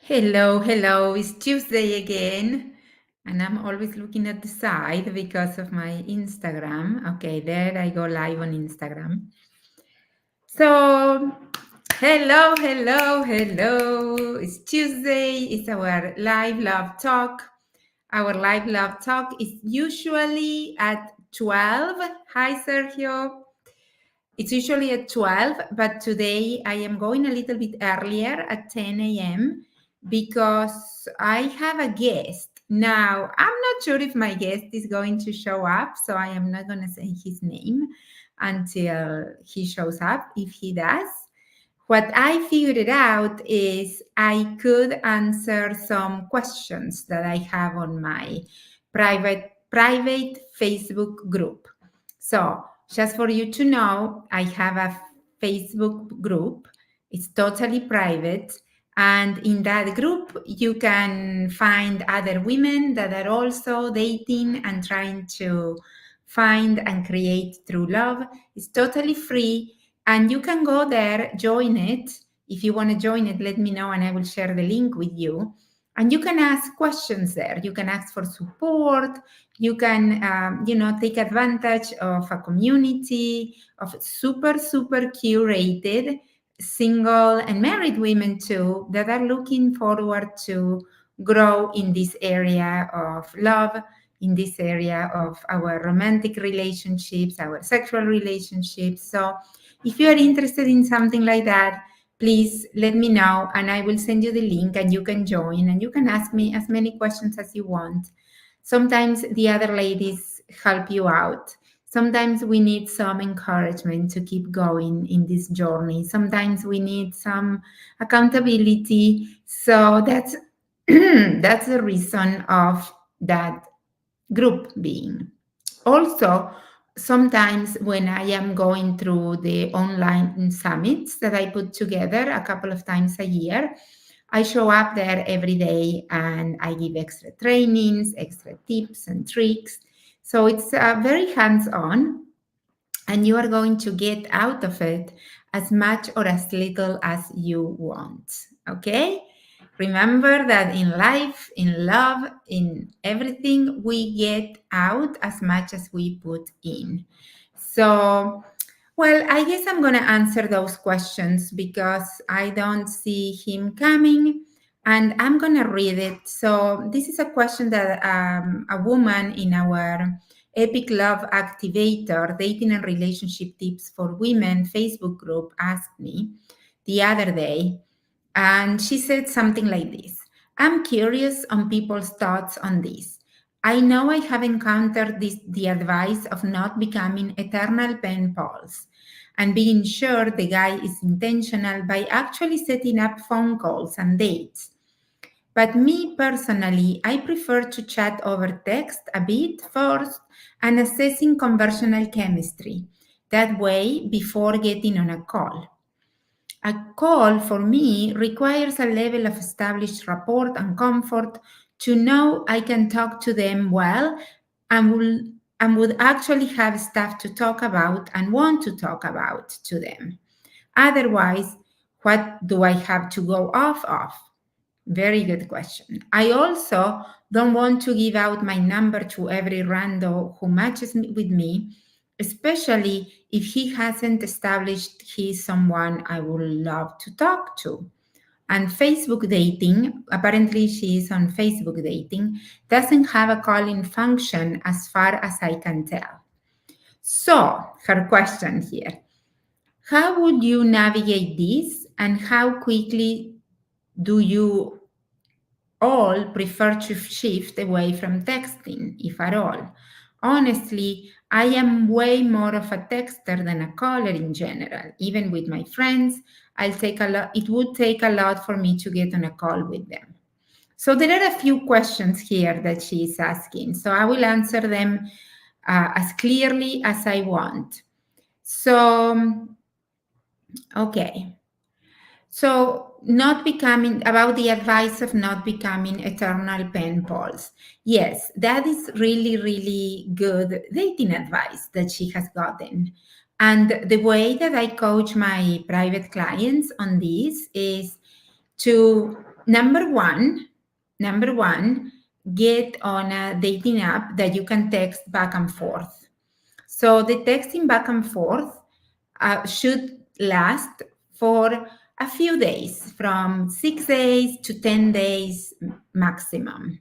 Hello, hello. It's Tuesday again, and I'm always looking at the side because of my Instagram. Okay, there I go live on Instagram. So, hello, hello, hello. It's Tuesday. It's our live love talk. Our live love talk is usually at 12. Hi, Sergio. It's usually at 12, but today I am going a little bit earlier at 10 a.m. because I have a guest. Now, I'm not sure if my guest is going to show up, so I am not going to say his name until he shows up. If he does, what I figured out is I could answer some questions that I have on my private Facebook group. So, just for you to know, I have a Facebook group. It's totally private. And in that group, you can find other women that are also dating and trying to find and create true love. It's totally free. And you can go there, join it. If you want to join it, let me know and I will share the link with you. And you can ask questions there. You can ask for support. You can, take advantage of a community of super, super curated single and married women too that are looking forward to grow in this area of love, in this area of our romantic relationships, our sexual relationships. So if you are interested in something like that, please let me know and I will send you the link and you can join and you can ask me as many questions as you want. Sometimes the other ladies help you out. Sometimes we need some encouragement to keep going in this journey. Sometimes we need some accountability. So that's that's the reason of that group being. Also, sometimes when I am going through the online summits that I put together a couple of times a year, I show up there every day and I give extra trainings, extra tips and tricks. So it's very hands on, and you are going to get out of it as much or as little as you want. Okay? Remember that in life, in love, in everything, we get out as much as we put in. So, well, I guess I'm going to answer those questions because I don't see him coming and I'm going to read it. So, this is a question that a woman in our Epic Love Activator, Dating and Relationship Tips for Women Facebook group asked me the other day. And she said something like this: I'm curious on people's thoughts on this. I know I have encountered the advice of not becoming eternal pen pals and being sure the guy is intentional by actually setting up phone calls and dates. But me personally, I prefer to chat over text a bit first and assessing conversational chemistry. That way, before getting on a call. A call for me requires a level of established rapport and comfort to know I can talk to them well and would actually have stuff to talk about and want to talk about to them. Otherwise, what do I have to go off of? Very good question. I also don't want to give out my number to every rando who matches with me, especially if he hasn't established he's someone I would love to talk to. And Facebook dating, apparently she is on Facebook dating, doesn't have a calling function as far as I can tell. So, her question here: how would you navigate this and how quickly do you all prefer to shift away from texting, if at all? Honestly, I am way more of a texter than a caller in general. Even with my friends, I'll take a lot. It would take a lot for me to get on a call with them. So there are a few questions here that she is asking. So I will answer them as clearly as I want. So, okay. So, not becoming about the advice of not becoming eternal pen pals. Yes, that is really, really good dating advice that she has gotten. And the way that I coach my private clients on this is to number one, number one, get on a dating app that you can text back and forth. So the texting back and forth should last for a few days, from 6 days to 10 days maximum.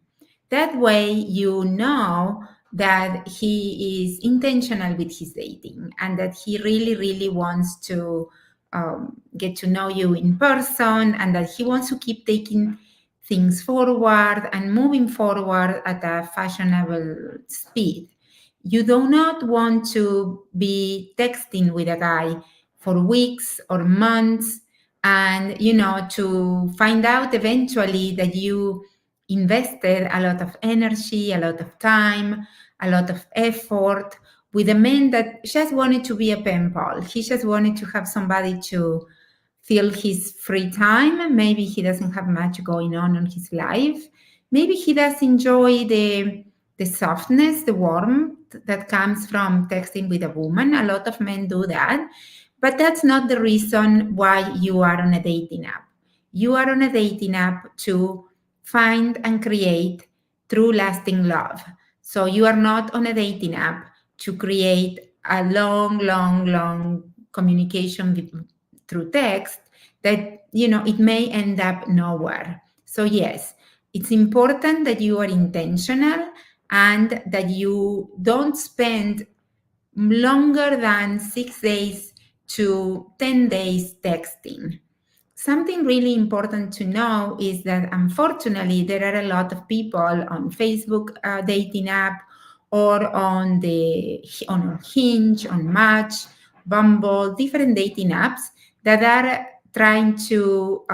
That way, you know that he is intentional with his dating and that he really, really wants to get to know you in person and that he wants to keep taking things forward and moving forward at a fashionable speed. You do not want to be texting with a guy for weeks or months and, to find out eventually that you invested a lot of energy, a lot of time, a lot of effort with a man that just wanted to be a pen pal. He just wanted to have somebody to fill his free time. Maybe he doesn't have much going on in his life. Maybe he does enjoy the softness, the warmth that comes from texting with a woman. A lot of men do that. But that's not the reason why you are on a dating app. You are on a dating app to find and create true lasting love. So you are not on a dating app to create a long, long, long communication through text that, it may end up nowhere. So, yes, it's important that you are intentional and that you don't spend longer than 6 days to 10 days texting. Something really important to know is that unfortunately there are a lot of people on Facebook dating app or on Hinge, on Match, Bumble, different dating apps that are trying to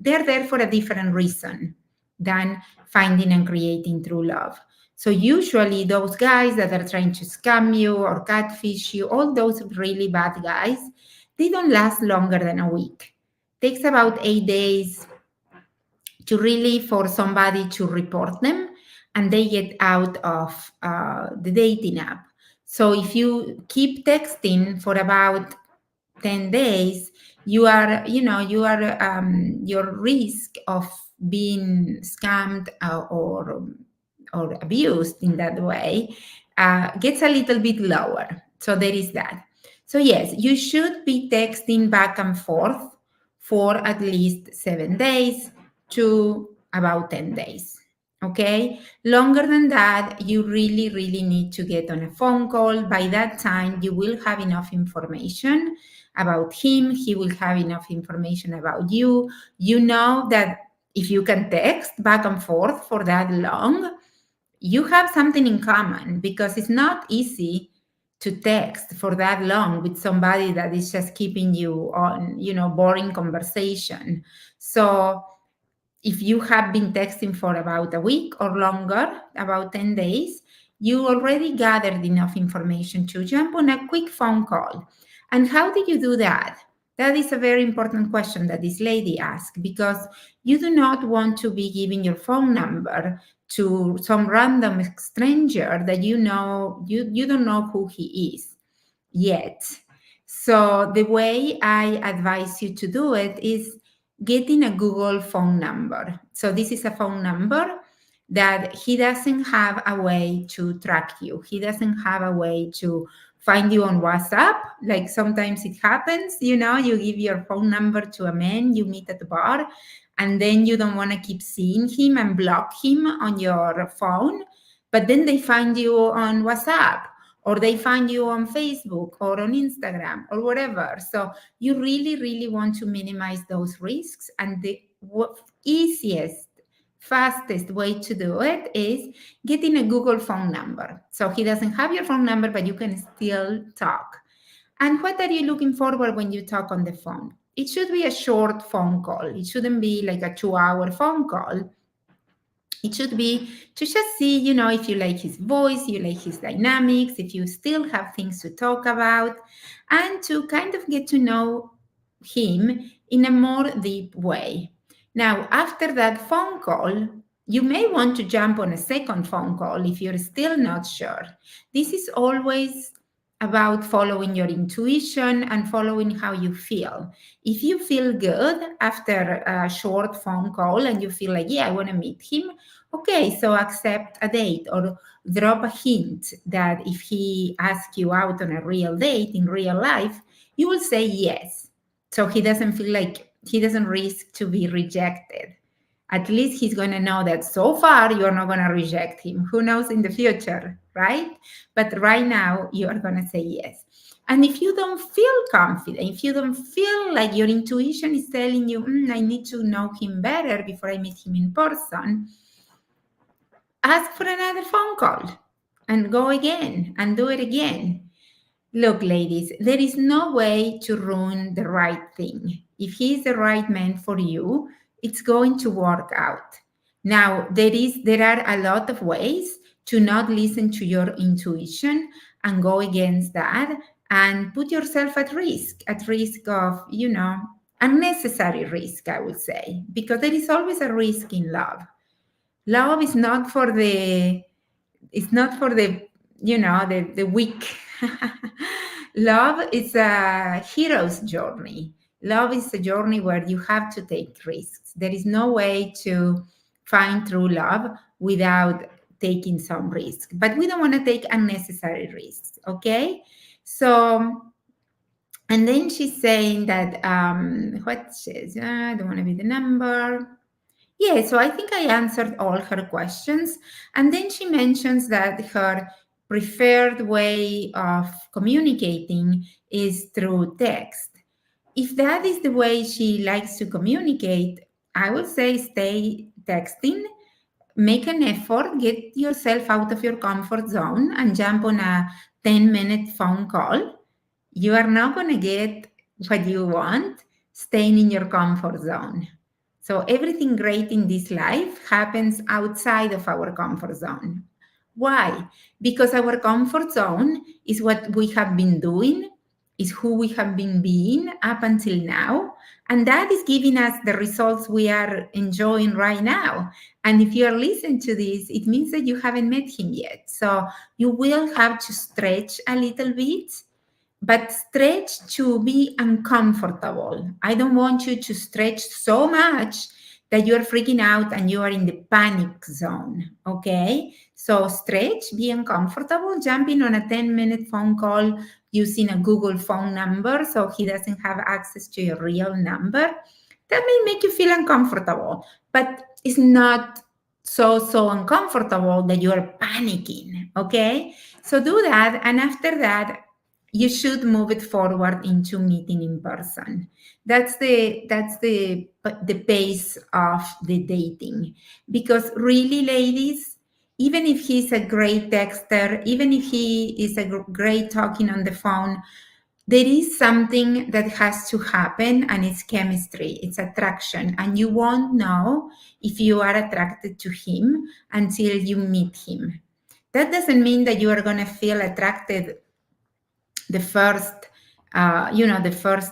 they're there for a different reason than finding and creating true love. So usually those guys that are trying to scam you or catfish you, all those really bad guys, they don't last longer than a week. Takes about 8 days to really for somebody to report them and they get out of the dating app. So if you keep texting for about 10 days, your risk of being scammed or abused in that way gets a little bit lower. So there is that. So yes, you should be texting back and forth for at least 7 days to about 10 days. Okay, longer than that, you really, really need to get on a phone call. By that time, you will have enough information about him, he will have enough information about you. You know that if you can text back and forth for that long, you have something in common because it's not easy to text for that long with somebody that is just keeping you on, boring conversation. So if you have been texting for about a week or longer, about 10 days, you already gathered enough information to jump on a quick phone call. And how did you do that? That is a very important question that this lady asked because you do not want to be giving your phone number to some random stranger that you don't know who he is yet. So the way I advise you to do it is getting a Google phone number. So this is a phone number that he doesn't have a way to track you. He doesn't have a way to find you on WhatsApp. Like sometimes it happens, you give your phone number to a man you meet at the bar, and then you don't want to keep seeing him and block him on your phone. But then they find you on WhatsApp or they find you on Facebook or on Instagram or whatever. So you really, really want to minimize those risks. And the easiest, fastest way to do it is getting a Google phone number. So he doesn't have your phone number, but you can still talk. And what are you looking forward when you talk on the phone? It should be a short phone call. It shouldn't be like a 2-hour phone call. It should be to just see, if you like his voice, you like his dynamics, if you still have things to talk about, and to kind of get to know him in a more deep way. Now, after that phone call, you may want to jump on a second phone call if you're still not sure. This is always about following your intuition and following how you feel. If you feel good after a short phone call and you feel like, yeah, I want to meet him, okay, so accept a date or drop a hint that if he asks you out on a real date in real life, you will say yes. So he doesn't feel like he doesn't risk to be rejected. At least he's going to know that so far you're not going to reject him. Who knows in the future, right? But right now you are going to say yes. And if you don't feel confident, if you don't feel like your intuition is telling you, I need to know him better before I meet him in person, ask for another phone call and go again and do it again. Look, ladies, there is no way to ruin the right thing. If he is the right man for you, it's going to work out. Now, there are a lot of ways to not listen to your intuition and go against that and put yourself at risk of, unnecessary risk, I would say, because there is always a risk in love. Love is not for the it's not for the weak. Love is a hero's journey. Love is a journey where you have to take risks. There is no way to find true love without taking some risk, but we don't want to take unnecessary risks. Okay, so and then she's saying that what says I don't want to be the number. Yeah, so I think I answered all her questions. And then she mentions that her preferred way of communicating is through text. If that is the way she likes to communicate, I would say stay texting, make an effort, get yourself out of your comfort zone and jump on a 10-minute phone call. You are not going to get what you want staying in your comfort zone. So everything great in this life happens outside of our comfort zone. Why? Because our comfort zone is what we have been doing, is who we have been being up until now. And that is giving us the results we are enjoying right now. And if you are listening to this, it means that you haven't met him yet. So you will have to stretch a little bit, but stretch to be uncomfortable. I don't want you to stretch so much that you're freaking out and you are in the panic zone. Okay, so stretch, be uncomfortable, jumping on a 10-minute phone call using a Google phone number so he doesn't have access to your real number. That may make you feel uncomfortable, but it's not so uncomfortable that you are panicking. Okay, so do that, and after that you should move it forward into meeting in person. That's the pace of the dating. Because really, ladies, even if he's a great texter, even if he is a great talking on the phone, there is something that has to happen, and it's chemistry, it's attraction, and you won't know if you are attracted to him until you meet him. That doesn't mean that you are going to feel attracted the first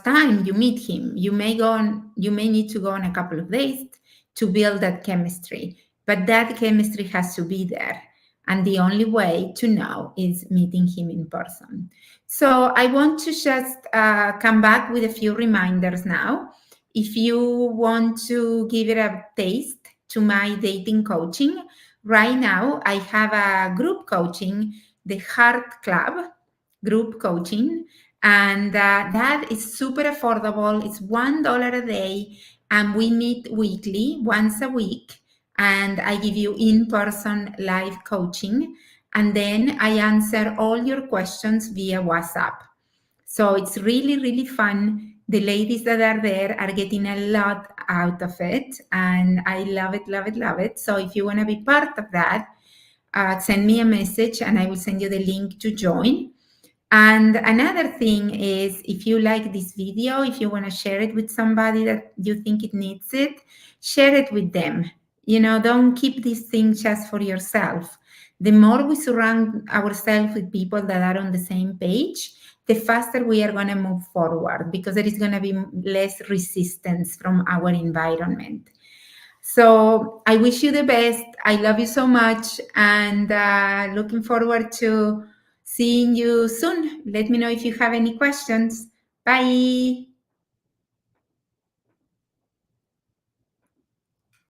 time you meet him. You may need to go on a couple of days to build that chemistry, but that chemistry has to be there, and the only way to know is meeting him in person. So I want to just come back with a few reminders now. If you want to give it a taste to my dating coaching, right now I have a group coaching, the Heart Club group coaching, and that is super affordable. It's $1 a day, and we meet weekly, once a week, and I give you in-person live coaching, and then I answer all your questions via WhatsApp. So it's really fun. The ladies that are there are getting a lot out of it, and I love it. So if you want to be part of that, send me a message and I will send you the link to join. And another thing is, if you like this video, if you want to share it with somebody that you think it needs it, share it with them. Don't keep these things just for yourself. The more we surround ourselves with people that are on the same page, the faster we are going to move forward, because there is going to be less resistance from our environment. So I wish you the best. I love you so much, and looking forward to Seeing you soon. Let me know if you have any questions. Bye.